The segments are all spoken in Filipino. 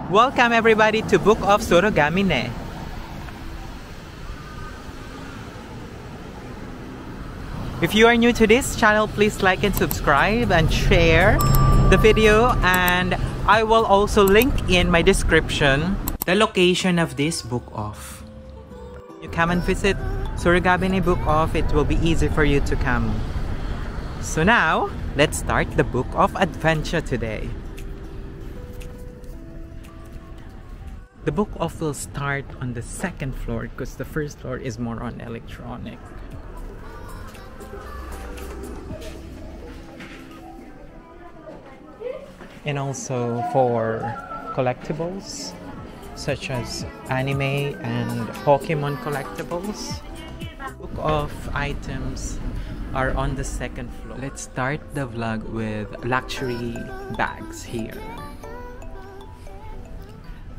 Welcome everybody to Book of Sorogamine. If you are new to this channel, please like and subscribe and share the video, and I will also link in my description the location of this book off. You come and visit Sorogamine Book Off, it will be easy for you to come. So now, let's start the book of adventure today. The book off will start on the second floor because the first floor is more on electronic. And also for collectibles such as anime and Pokemon collectibles. Book of items are on the second floor. Let's start the vlog with luxury bags here.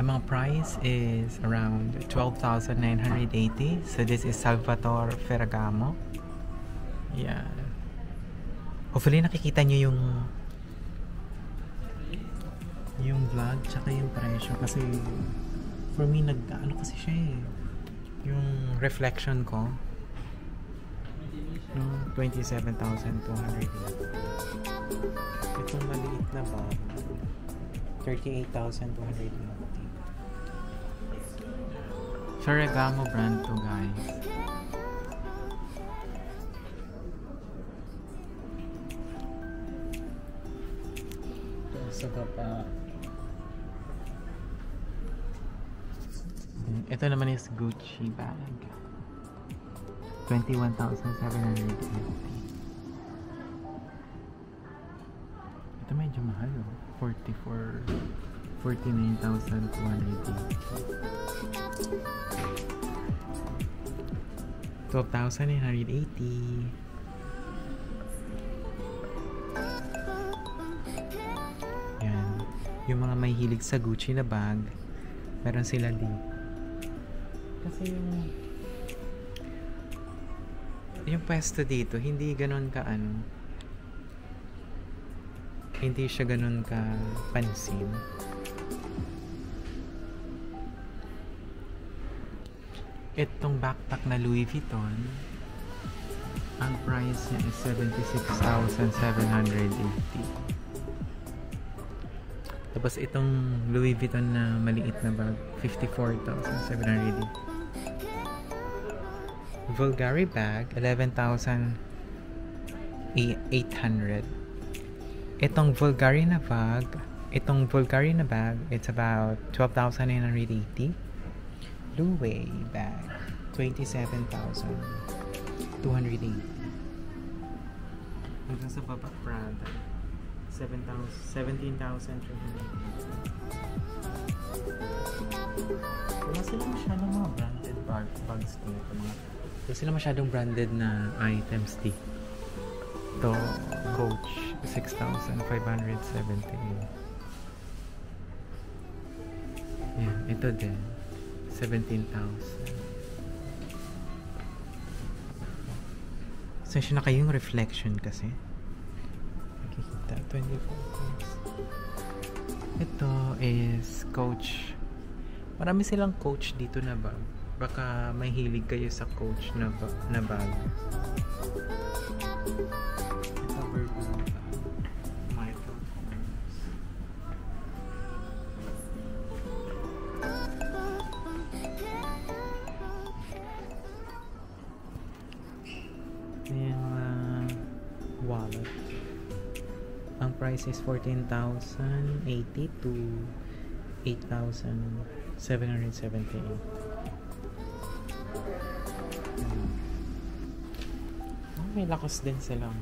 Ang mga price is around 12,980. So this is Salvatore Ferragamo. Yeah. Hopefully nakikita nyo yung vlog tsaka yung presyo, kasi for me ano kasi siya yung reflection ko, no, 27,280. Itong maliit na bag 38,280. Ferragamo brand to, guys. Sa baba, ito naman is Gucci bag, 21,780. Ito medyo mahal, 49,280. 12,980. Yan. Yung mga may hilig sa Gucci na bag, meron sila dito. Kasi yung pwesto dito, hindi ganun ka hindi siya ganun ka pansin. Itong backpack na Louis Vuitton, ang price niya is 76,780. Tapos itong Louis Vuitton na maliit na bag, 54,780. Bulgari bag, 11,800. Itong Bulgari na bag, it's about 12,980. Louis bag, 27,280. Hanggang sa baba, Prada, 17,380. Wala sila masyadong mga branded bags dito. Wala sila masyadong branded na items dito. Ito, Coach, 6,570. Yan, ito din, 17,000. Sensya na kayong reflection kasi. Nakikita, 24 points. Ito is Coach. Marami silang Coach dito na bag. Baka may hilig kayo sa Coach na bag. Ito, Burberry bag. Michael Kors. Yung wallet. Ang price is 14,080 to 8,778. May lakas din silang.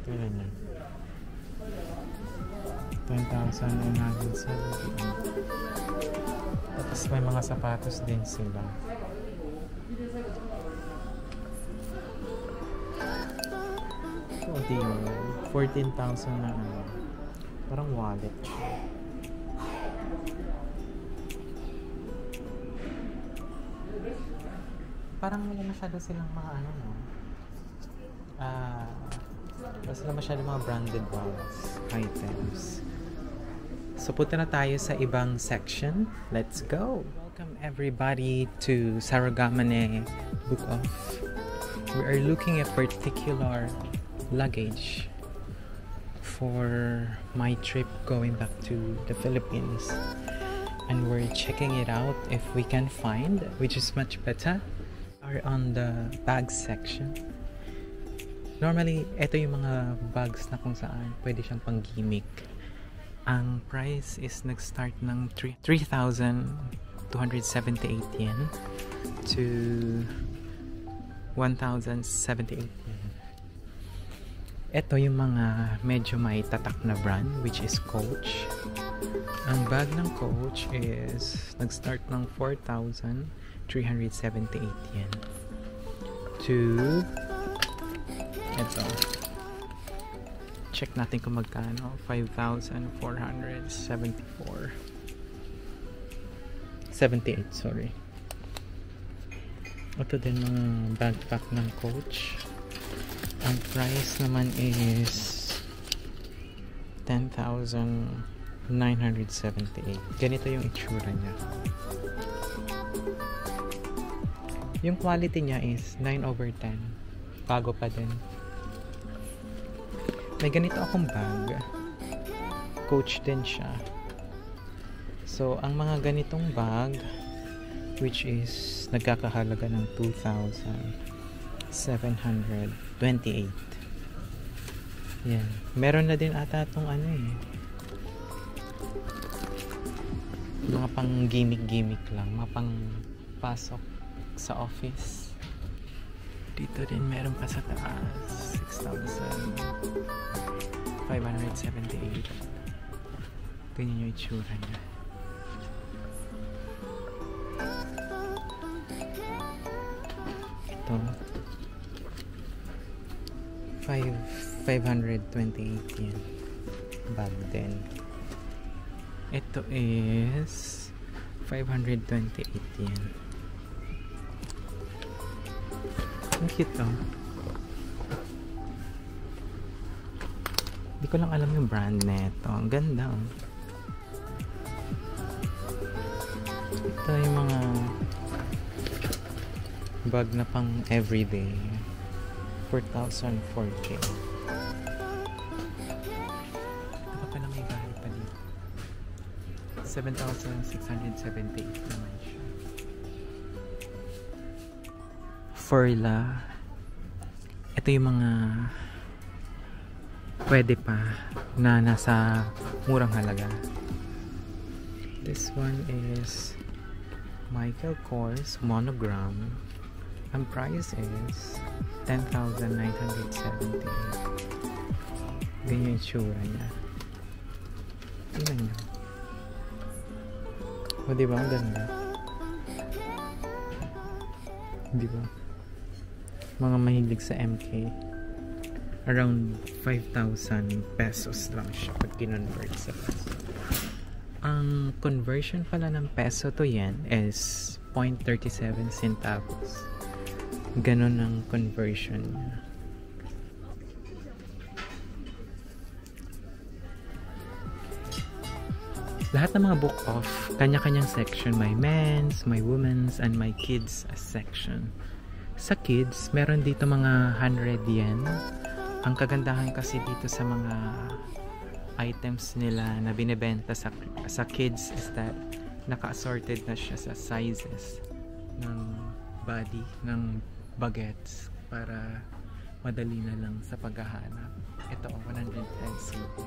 Tingnan nyo. 10,970. Tapos may mga sapatos din sila. So, 14,000 na parang wallet. Parang wala masyado silang mga wala silang masyado mga branded bags, items. So punta na tayo sa ibang section. Let's go! Welcome everybody to Saragamane Book Off. We are looking at particular luggage for my trip going back to the Philippines. And we're checking it out if we can find, which is much better. Are on the bag section. Normally, ito yung mga bags na kung saan pwede siyang pang-gimmick. Ang price is nag-start ng 3,278 yen to 1,078 yen. Ito yung mga medyo may tatak na brand, which is Coach. Ang bag ng Coach is nag-start ng 4,378 yen to ito. Check natin kung magkano. 5,474 78, sorry. Ito din mga backpack ng Coach. Ang price naman is 10,978. Ganito yung itsura niya. Yung quality niya is 9/10. Bago pa din. May ganito akong bag. Coach din siya. So, ang mga ganitong bag, which is nagkakahalaga ng 2,728. Yan. Meron na din ata itong ano eh. Mga pang gimmick lang, mga pang pasok sa office. Dito din meron pa sa taas, 6,578. Ganyan yung itsura niya. Ito 528 yen bag din. Ito is 528 yen. Ang cute oh. Hindi ko lang alam yung brand neto. Ang ganda oh. Ito yung mga bag na pang everyday. 4,004K. Palang may bahay pa dito. 7,678 naman siya. Forla. Ito yung mga pwede pa na nasa murang halaga. This one is Michael Kors monogram. Ang price is 10,978. Ganyan yung tsura niya. Tingnan nyo. O diba? Ang ganda. Diba? Mga mahilig sa MK. Around 5,000 pesos lang siya pag kinonvert sa peso. Ang conversion pala ng peso to yen is 0.37 centavos. Ganon ang conversion niya. Lahat ng mga book off, kanya-kanyang section. May men's, may women's, and may kids section. Sa kids, meron dito mga 100 yen. Ang kagandahan kasi dito sa mga items nila na binibenta sa kids is that naka-assorted na siya sa sizes ng body, ng bagets para madali na lang sa paghahanap. Ito, 110 cp.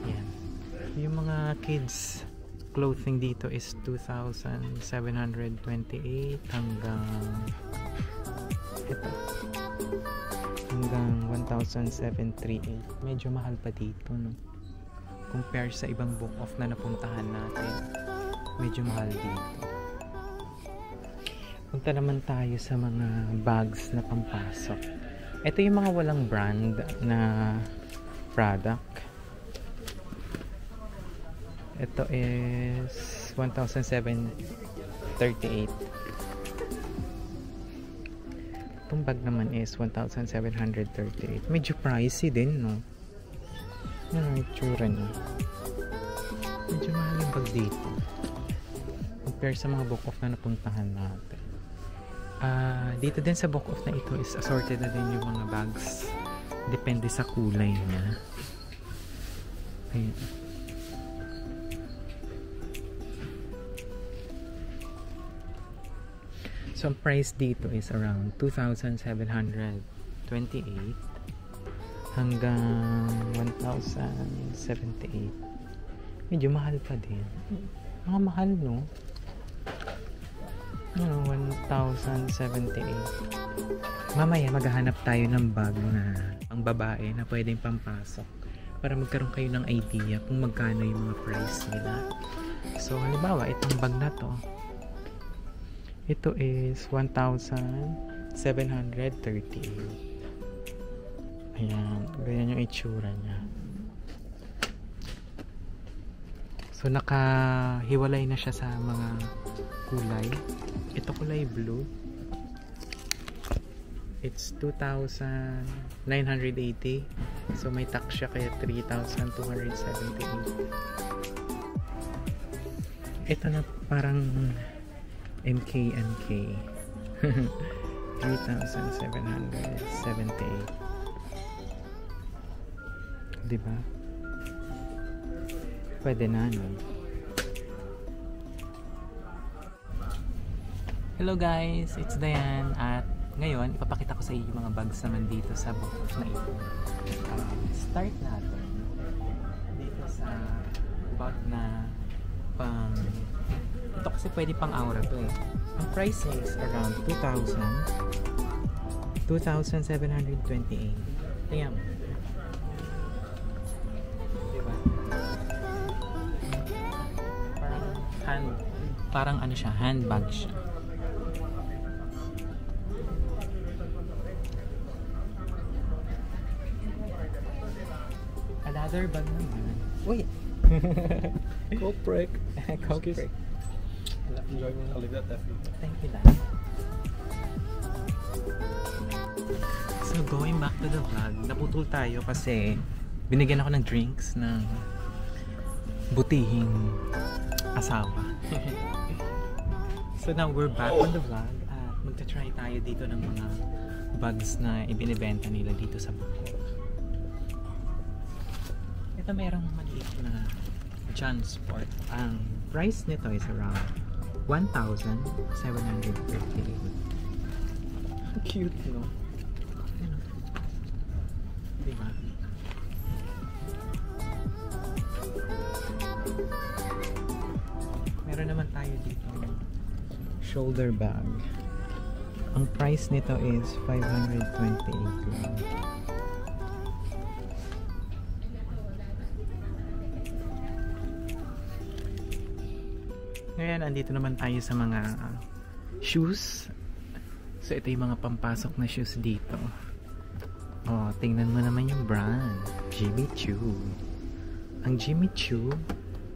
Yan. Yung mga kids clothing dito is 2,728 hanggang ito hanggang 1,738. Medyo mahal pa dito, no? Compare sa ibang book off na napuntahan natin, medyo mahal dito. Punta naman tayo sa mga bags na pampasok. Ito yung mga walang brand na product. Ito is 1,738. Itong bag naman is 1,738. Medyo pricey din, no? Yan ang itsura niya. Medyo mahal yung bag dito. Compare sa mga book off na napuntahan natin. Dito din sa book off na ito is assorted na din yung mga bags. Depende sa kulay niya. Ayan. So, ang price dito is around 2,728 hanggang 1,078. Medyo mahal pa din. Mga mahal, no? 1,078. Mamaya, maghahanap tayo ng bag na pang babae na pwedeng pampasok para magkaroon kayo ng idea kung magkano yung mga price nila. So, halimbawa, itong bag na to, ito is 1,738. Ayan, ganyan yung itsura niya. So, nakahiwalay na siya sa mga kulay. Ito kulay blue. It's 2,980. So, may tax siya kaya 3,278. Ito na parang MK. 3,778. Diba? Pwede na, no? Hello guys, it's Dayan. At ngayon, ipapakita ko sa iyo yung mga bags naman dito sa book na ito. Start natin dito sa bag na pang... Ito kasi pwede pang aura to eh. Ang price is around 2,728. Tingnan mo. Diba? Parang ano siya, handbag siya. Another bag naman. Uy! Cold break. Cold break. Enjoy one. I'll leave that there for you. Thank you, Dad. So, going back to the vlog, naputol tayo kasi binigyan ako ng drinks ng butihing asawa. So, now we're back on the vlog at magta-try tayo dito ng mga bags na ibinibenta nila dito sa Bukod. Ito mayroong maliit na Jansport. Ang price nito is around 1,758. Cute, no? Ano? Diba? Meron naman tayo dito shoulder bag. Ang price nito is 528 lang. Ngayon, andito naman tayo sa mga shoes. So, ito yung mga pampasok na shoes dito. Oh, tingnan mo naman yung brand. Jimmy Choo. Ang Jimmy Choo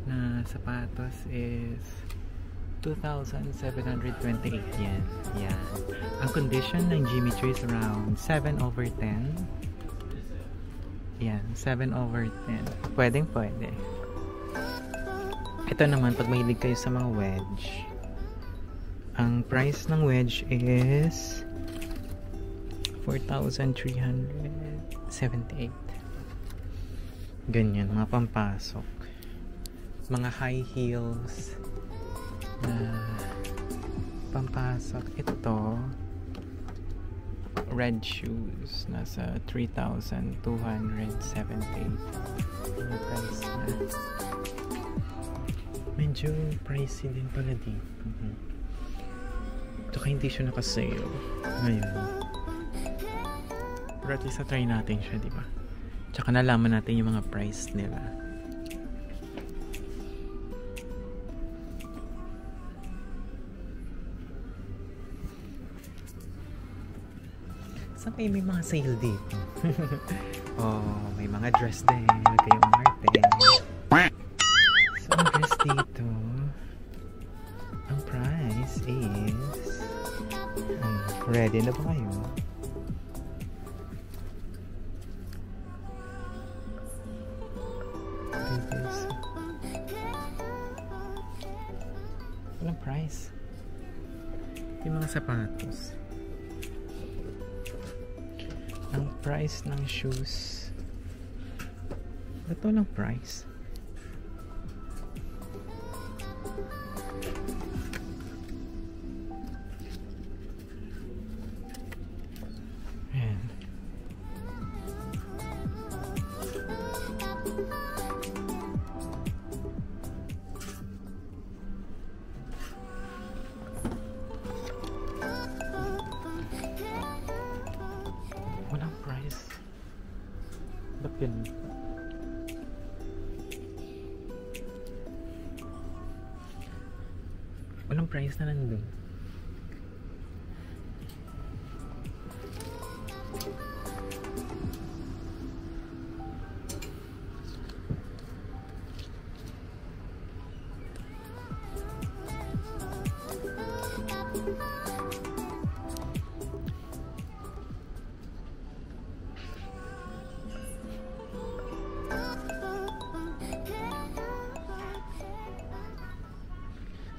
na sapatos is 2,728 yen. Yan. Ang condition ng Jimmy Choo is around 7/10. Yan, 7/10. Pwedeng pwede. Ito naman, pag mahilig kayo sa mga wedge, ang price ng wedge is 4,378. Ganyan, mga pampasok. Mga high heels na pampasok. Ito, red shoes. Nasa 3,278. Yung price na. Medyo pricey din pala dito. Tsaka hindi siya naka-sale ngayon. Pero at least try natin siya, diba? Tsaka nalaman natin yung mga price nila. Saan kayo may mga sale dito? Oh, may mga dress din. Huwag kayong umarte. So, ang dress dito, ang price is... ready na ba kayo? Yung mga sapatos. Ang price ng shoes. Ito lang price. Ayan. Walang price. Ba't ganun? Walang price na nandun.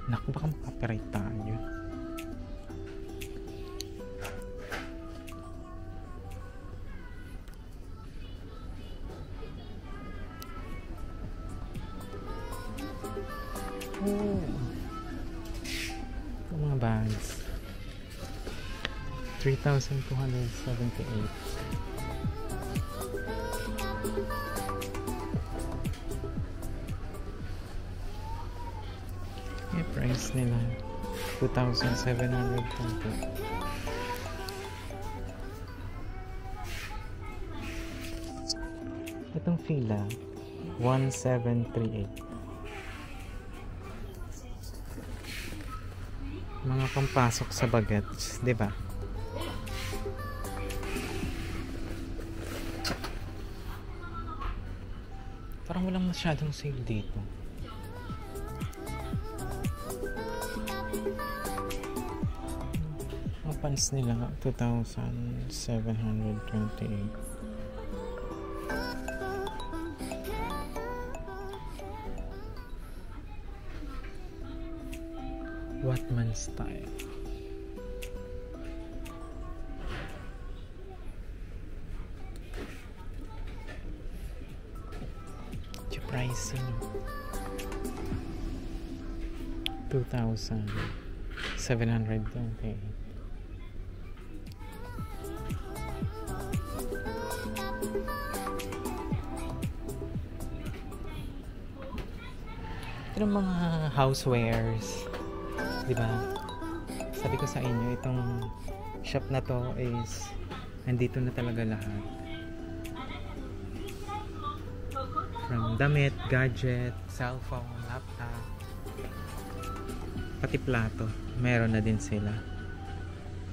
Naku, baka makapiright tayo. Oh. Ito mga bags. 3,278. Yung price nila 2,720. Itong fila 1,738. Mga pampasok sa bagets, di ba? Parang walang masyadong sale dito. Ang pants nila 2,728. Watman style. The pricing 2,728. Ito ng mga housewares. Diba? Sabi ko sa inyo, itong shop na to is nandito na talaga lahat. From damit, gadget, cellphone, laptop, pati plato. Meron na din sila.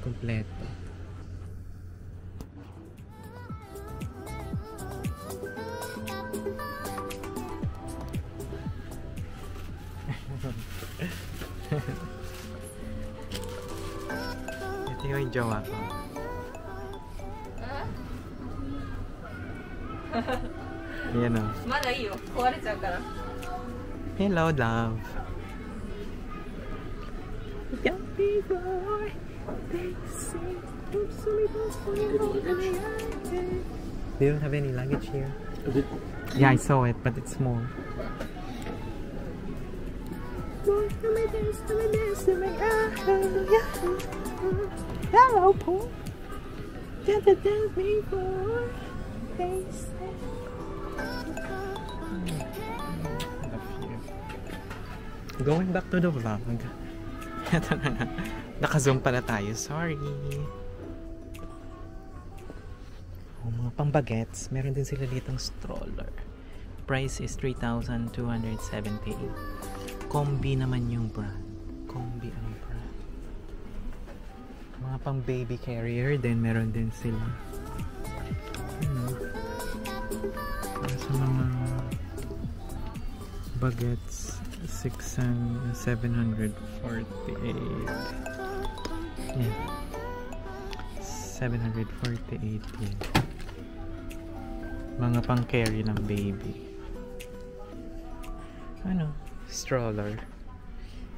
Kompleto. Ito yung jowa ko. Yan o. Hello, love. Do you have any luggage here? Yeah, I saw it, but it's small. Hello, Paul. Going back to the vlog. Ito na nga. Naka-zoom pala tayo. Sorry. Oh, mga pambagets. Meron din sila ditong stroller. Price is 3,278. Combi naman yung brand. Combi ang brand. Mga pang baby carrier din. Meron din sila. Sa mga bagets 748. Yeah. 748 yan. Mga pang carry ng baby. Ano? Stroller.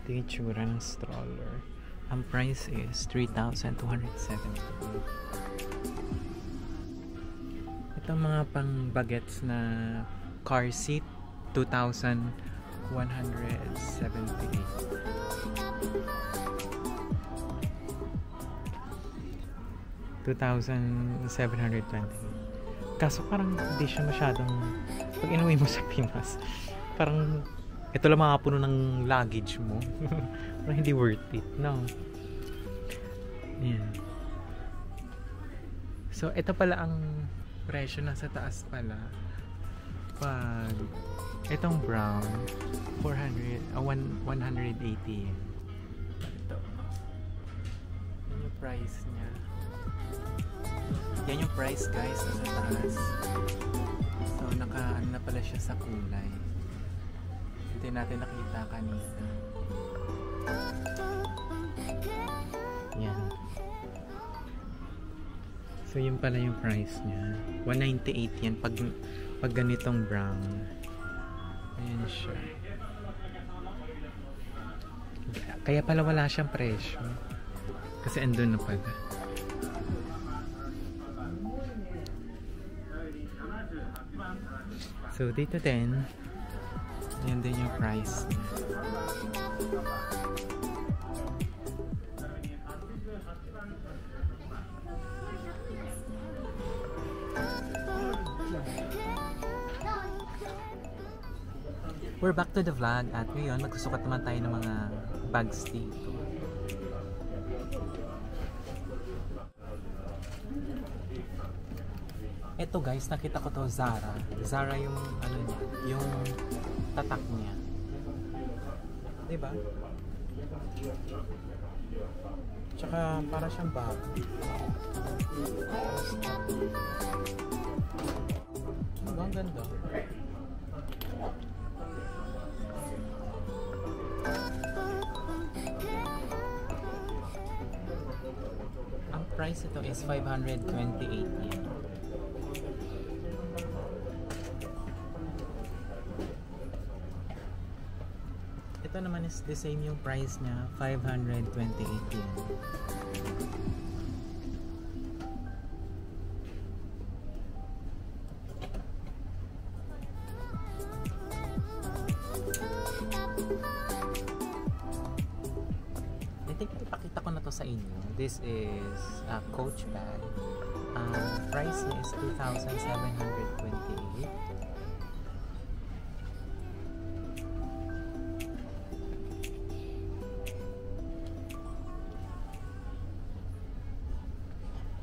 Ito yung itsura ng stroller. Ang price is 3,270. Ito mga pang bagets na car seat, 2,178. 2,720. Kaso parang hindi siya masyadong, pag inuwi mo sa Pinas, parang ito lang makapuno ng luggage mo. Parang hindi worth it, no? Ayan. So ito pala ang presyo, nasa taas pala. Pag itong brown, 180. Ito. Yan yung price niya. Yan yung price, guys, nasa taas. So ano na pala siya sa kulay. Hindi natin nakita kanina. Yan. So yun pala yung price niya. 198 yan pag ganitong brown. Ayan siya. Kaya pala wala siyang presyo. Kasi andun na pala. So dito din, yan din yung price niya. We're back to the vlog at ngayon magsusukat naman tayo ng mga bags dito. Ito guys, nakita ko to Zara. Zara yung ano niya, yung tatak niya. 'Di ba? Tsaka para siyang bag. Ang ganda. Ang price ito is 528 yen. Ito naman is the same yung price niya, 528 yen. I think ipakita ko na to sa inyo. This is a Coach bag. Price niya is 2,728.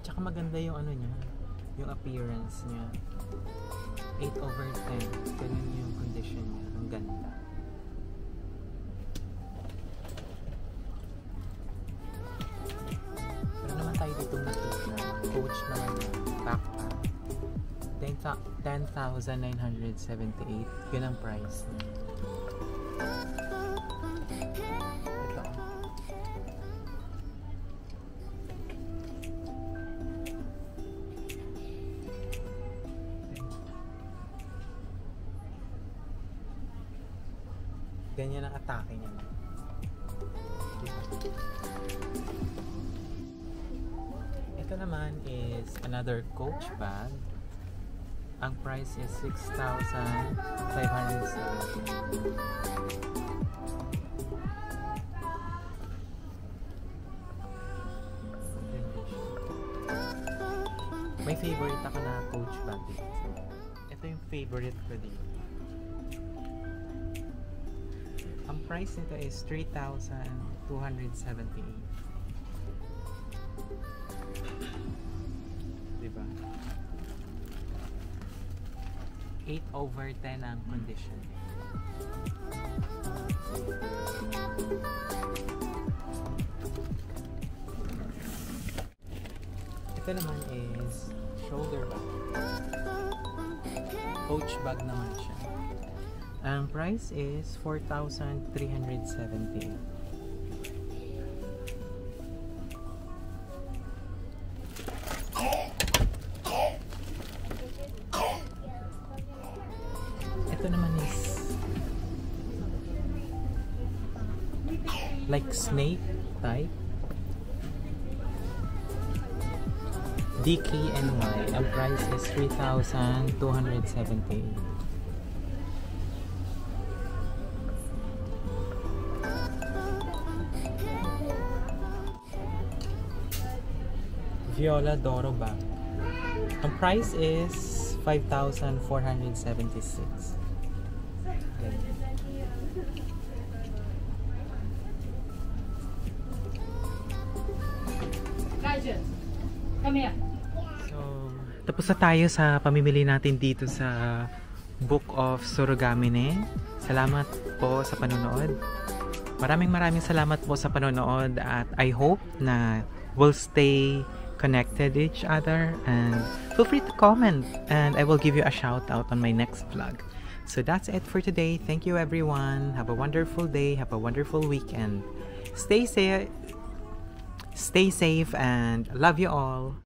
Tsaka maganda yung ano niya, yung appearance niya. 8/10. Ganun yung condition niya. Ang ganda. Tayo dito nakita, Coach naman yung backpack, 10,978. Yun ang price niya. Ito. Ganyan ang atake niya. Ito naman is another Coach bag. Ang price is 6,570. May favorite ako na Coach bag dito. Ito yung favorite ko dito. Ang price nito is 3,278. Diba? 8/10 ang condition. Ito naman is shoulder bag. Coach bag naman siya. Ang price is 4,370. Ito naman is like snake type. DKNY. Ang price is 3,270. Viola Doro bag. Ang price is 5,476. Come here. So, tapos na tayo sa pamimili natin dito sa Book of Sorogamine. Salamat po sa panonood. Maraming salamat po sa panonood at I hope na we'll stay connected to each other, and feel free to comment and I will give you a shout out on my next vlog. So that's it for today. Thank you everyone. Have a wonderful day. Have a wonderful weekend. Stay safe and love you all.